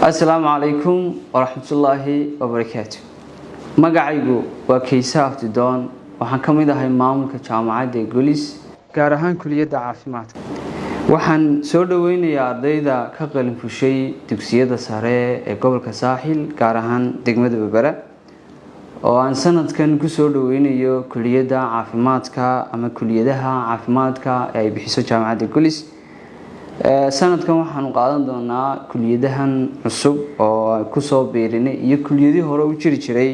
السلام عليكم ورحمة الله وبركاته. magacaygu waa Kaysa Aftidoon waxaan ka mid ahay maamulka jaamacadda Golis gaar ahaan kuliyadda caafimaadka. Waxaan soo dhaweynayaa ardayda ka qalin fushay dugsiyada sare ee gobolka Saaxil gaar ahaan degmada Berbera oo aan sanadkan ku soo dhaweynayo kuliyadda caafimaadka ama kuliyadaha caafimaadka ee ay bixiso jaamacadda Golis. sanadkan waxaan qaadan doonaa kuliyadahan cusub oo ku soo biirinay iyo kuliyadii hore u jiri jiray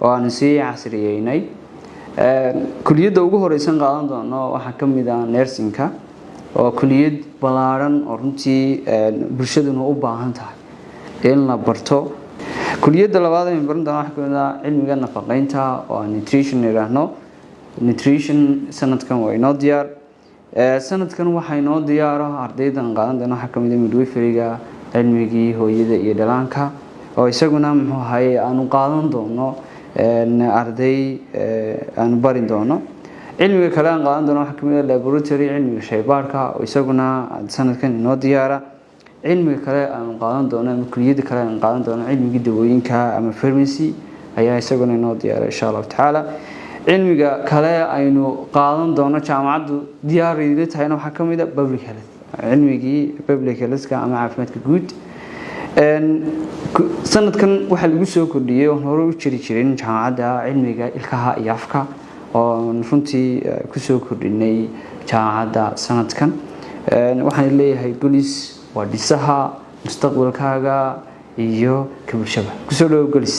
oo aan sii casriyeynay. kuliyadda ugu horeysan qaadan doono waxa kamid ah nursingka oo kuliyad balaaran oo runtii bulshaduna u baahan tahay in la barto. kuliyadda labaad ee baran doona waxa kamid ah cilmiga nafaqeynta oo nutrition yiraahdo. nutrition sanadkan waa inoo diyaar. sanadkan waxay noo diyaaro ardaydan qaadan doona waxa kamid ah midwiferyga cilmigii hooyada iyo dhalaanka oo isaguna muxuu ahay aanu qaadan doono arday aan barin doono. cilmiga kale aan qaadan doono waxa kamid ah laboratory cilmiga shaybaarka oo isaguna sanadkan inoo diyaara. cilmiga kale aan qaadan doono ama kuliyadda kale aan qaadan doono cilmiga dawooyinka ama pharmacy ayaa isaguna inoo diyaara insha Allah taala. cilmiga kale aynu qaadan doono jaamacaddu diyaariyay tahayna waxa kamid ah public health cilmigii public health ama caafimaadka guud. sanadkan waxa lagu soo kordhiyay oo hore u jiri jirin jaamacadda cilmiga ilkaha iyo afka oo runtii ku soo kordhinay jaamacadda sanadkan. waxaan leeyahay Golis waa dhisaha mustaqbalkaaga iyo ka bulshada ku soo dhaw Golis.